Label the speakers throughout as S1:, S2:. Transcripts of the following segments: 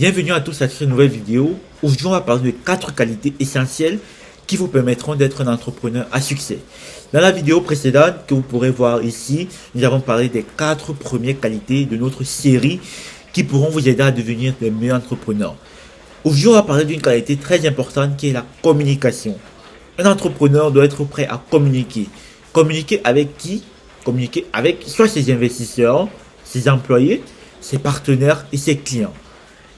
S1: Bienvenue à tous à cette nouvelle vidéo. Aujourd'hui, on va parler de 4 qualités essentielles qui vous permettront d'être un entrepreneur à succès. Dans la vidéo précédente que vous pourrez voir ici, nous avons parlé des 4 premières qualités de notre série qui pourront vous aider à devenir des meilleurs entrepreneurs. Aujourd'hui, on va parler d'une qualité très importante qui est la communication. Un entrepreneur doit être prêt à communiquer. Communiquer avec qui? Communiquer avec soit ses investisseurs, ses employés, ses partenaires et ses clients.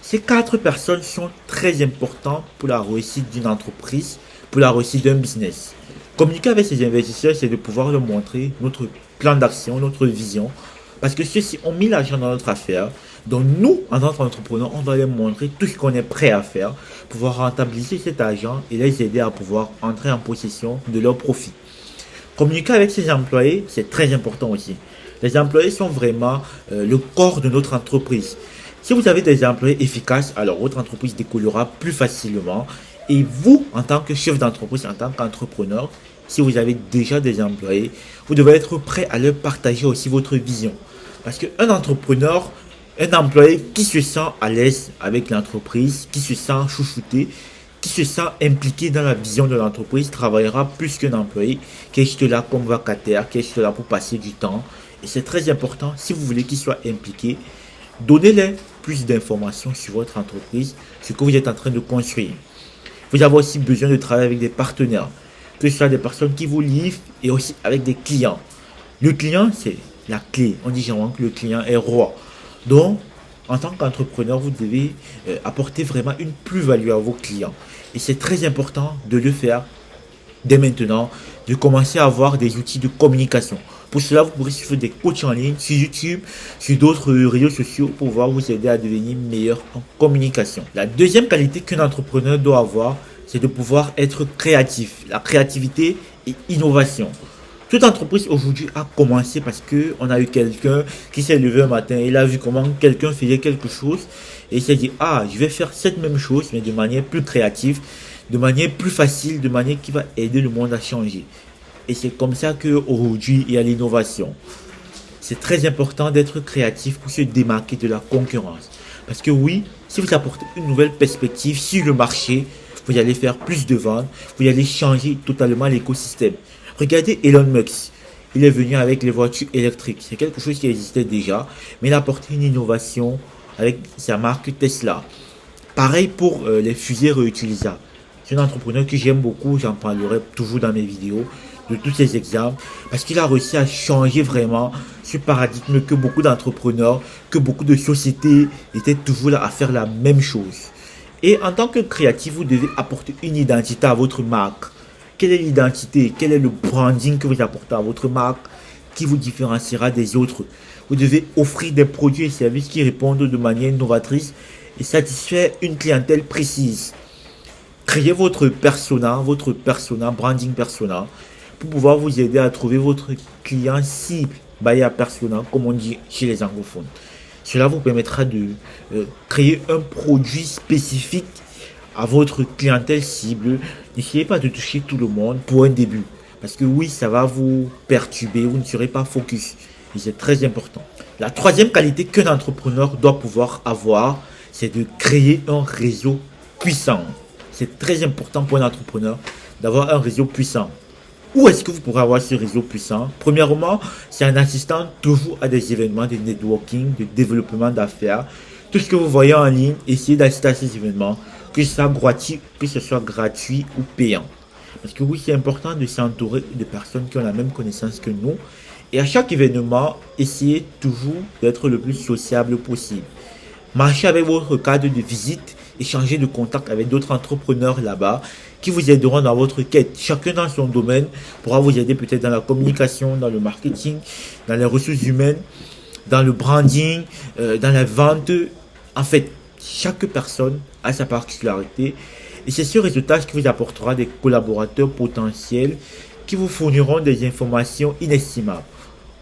S1: Ces 4 personnes sont très importantes pour la réussite d'une entreprise, pour la réussite d'un business. Communiquer avec ses investisseurs, c'est de pouvoir leur montrer notre plan d'action, notre vision. Parce que ceux-ci ont mis l'argent dans notre affaire. Donc nous, en tant qu'entrepreneurs, on doit leur montrer tout ce qu'on est prêt à faire, pouvoir rentabiliser cet argent et les aider à pouvoir entrer en possession de leurs profits. Communiquer avec ses employés, c'est très important aussi. Les employés sont vraiment le corps de notre entreprise. Si vous avez des employés efficaces, alors votre entreprise décollera plus facilement. Et vous, en tant que chef d'entreprise, en tant qu'entrepreneur, si vous avez déjà des employés, vous devez être prêt à leur partager aussi votre vision. Parce qu'un entrepreneur, un employé qui se sent à l'aise avec l'entreprise, qui se sent chouchouté, qui se sent impliqué dans la vision de l'entreprise, travaillera plus qu'un employé qui est juste là comme vacataire, qui est juste là pour passer du temps. Et c'est très important, si vous voulez qu'il soit impliqué, donnez-les plus d'informations sur votre entreprise, ce que vous êtes en train de construire. Vous avez aussi besoin de travailler avec des partenaires, que ce soit des personnes qui vous livrent et aussi avec des clients. Le client, c'est la clé. On dit généralement que le client est roi. Donc, en tant qu'entrepreneur, vous devez apporter vraiment une plus-value à vos clients. Et c'est très important de le faire dès maintenant, de commencer à avoir des outils de communication. Pour cela, vous pourrez suivre des coachs en ligne sur YouTube, sur d'autres réseaux sociaux pour pouvoir vous aider à devenir meilleur en communication. La deuxième qualité qu'un entrepreneur doit avoir, c'est de pouvoir être créatif. La créativité et innovation. Toute entreprise aujourd'hui a commencé parce qu'on a eu quelqu'un qui s'est levé un matin et il a vu comment quelqu'un faisait quelque chose et il s'est dit, ah, je vais faire cette même chose mais de manière plus créative, de manière plus facile, de manière qui va aider le monde à changer. Et c'est comme ça qu'aujourd'hui, il y a l'innovation. C'est très important d'être créatif pour se démarquer de la concurrence. Parce que oui, si vous apportez une nouvelle perspective sur le marché, vous allez faire plus de ventes, vous allez changer totalement l'écosystème. Regardez Elon Musk. Il est venu avec les voitures électriques. C'est quelque chose qui existait déjà, mais il a apporté une innovation avec sa marque Tesla. Pareil pour les fusées réutilisables. C'est un entrepreneur que j'aime beaucoup, j'en parlerai toujours dans mes vidéos de tous ces exemples, parce qu'il a réussi à changer vraiment ce paradigme que beaucoup d'entrepreneurs, que beaucoup de sociétés étaient toujours là à faire la même chose. Et en tant que créatif, vous devez apporter une identité à votre marque. Quelle est l'identité? Quel est le branding que vous apportez à votre marque qui vous différenciera des autres? Vous devez offrir des produits et services qui répondent de manière novatrice et satisfaire une clientèle précise. Créez votre persona, branding persona, pour pouvoir vous aider à trouver votre client cible, buyer persona, comme on dit chez les anglophones. Cela vous permettra de créer un produit spécifique à votre clientèle cible. N'essayez pas de toucher tout le monde pour un début. Parce que oui, ça va vous perturber, vous ne serez pas focus. Et c'est très important. La troisième qualité qu'un entrepreneur doit pouvoir avoir, c'est de créer un réseau puissant. C'est très important pour un entrepreneur d'avoir un réseau puissant. Où est-ce que vous pourrez avoir ce réseau puissant? Premièrement, c'est en assistant toujours à des événements de networking, de développement d'affaires. Tout ce que vous voyez en ligne, essayez d'assister à ces événements, que ce soit gratuit ou payant. Parce que oui, c'est important de s'entourer de personnes qui ont la même connaissance que nous. Et à chaque événement, essayez toujours d'être le plus sociable possible. Marchez avec votre cadre de visite, échangez de contacts avec d'autres entrepreneurs là-bas qui vous aideront dans votre quête. Chacun dans son domaine pourra vous aider peut-être dans la communication, dans le marketing, dans les ressources humaines, dans le branding, dans la vente. En fait, chaque personne a sa particularité et c'est ce résultat qui vous apportera des collaborateurs potentiels qui vous fourniront des informations inestimables.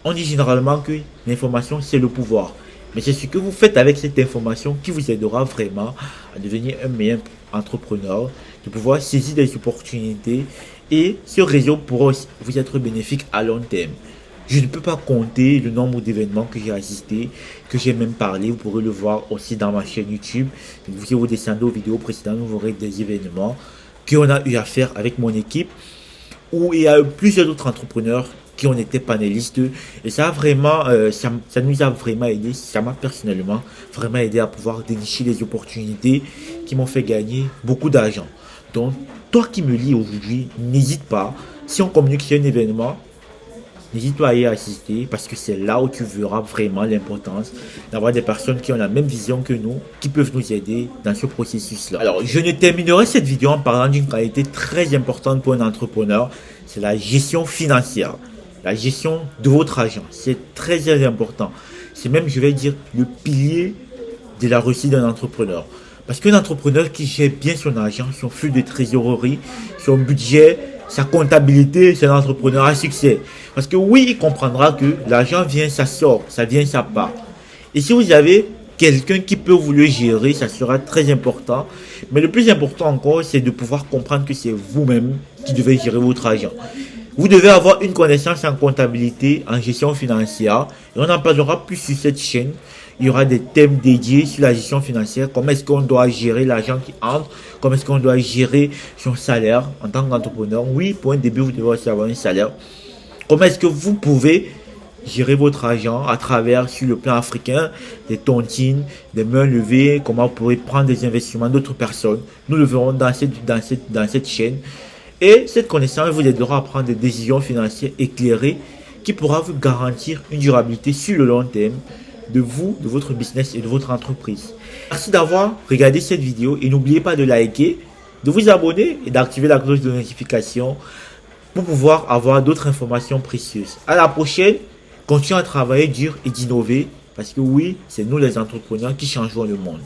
S1: On dit généralement que l'information c'est le pouvoir. Mais c'est ce que vous faites avec cette information qui vous aidera vraiment à devenir un meilleur entrepreneur, de pouvoir saisir des opportunités et ce réseau pourra vous être bénéfique à long terme. Je ne peux pas compter le nombre d'événements que j'ai assisté, que j'ai même parlé. Vous pourrez le voir aussi dans ma chaîne YouTube. Si vous descendez aux vidéos précédentes, vous verrez des événements qu'on a eu à faire avec mon équipe, où il y a eu plusieurs autres entrepreneurs qui ont été panélistes. Et ça a vraiment, ça nous a vraiment aidé, ça m'a personnellement vraiment aidé à pouvoir dénicher des opportunités qui m'ont fait gagner beaucoup d'argent. Donc, toi qui me lis aujourd'hui, n'hésite pas. Si on communique sur un événement, n'hésite pas à y assister parce que c'est là où tu verras vraiment l'importance d'avoir des personnes qui ont la même vision que nous, qui peuvent nous aider dans ce processus-là. Alors, je ne terminerai cette vidéo en parlant d'une qualité très importante pour un entrepreneur, c'est la gestion financière. La gestion de votre argent, c'est très très important. C'est même, je vais dire, le pilier de la réussite d'un entrepreneur. Parce qu'un entrepreneur qui gère bien son argent, son flux de trésorerie, son budget, sa comptabilité, c'est un entrepreneur à succès. Parce que oui, il comprendra que l'argent vient, ça sort, ça vient, ça part. Et si vous avez quelqu'un qui peut vous le gérer, ça sera très important. Mais le plus important encore, c'est de pouvoir comprendre que c'est vous-même qui devez gérer votre argent. Vous devez avoir une connaissance en comptabilité, en gestion financière. Et on en parlera plus sur cette chaîne. Il y aura des thèmes dédiés sur la gestion financière. Comment est-ce qu'on doit gérer l'argent qui entre? Comment est-ce qu'on doit gérer son salaire en tant qu'entrepreneur? Oui, pour un début, vous devez aussi avoir un salaire. Comment est-ce que vous pouvez gérer votre argent à travers, sur le plan africain, des tontines, des mains levées? Comment vous pouvez prendre des investissements d'autres personnes? Nous le verrons dans cette chaîne. Et cette connaissance vous aidera à prendre des décisions financières éclairées qui pourra vous garantir une durabilité sur le long terme de vous, de votre business et de votre entreprise. Merci d'avoir regardé cette vidéo et n'oubliez pas de liker, de vous abonner et d'activer la cloche de notification pour pouvoir avoir d'autres informations précieuses. À la prochaine, continuez à travailler dur et d'innover parce que oui, c'est nous les entrepreneurs qui changeront le monde.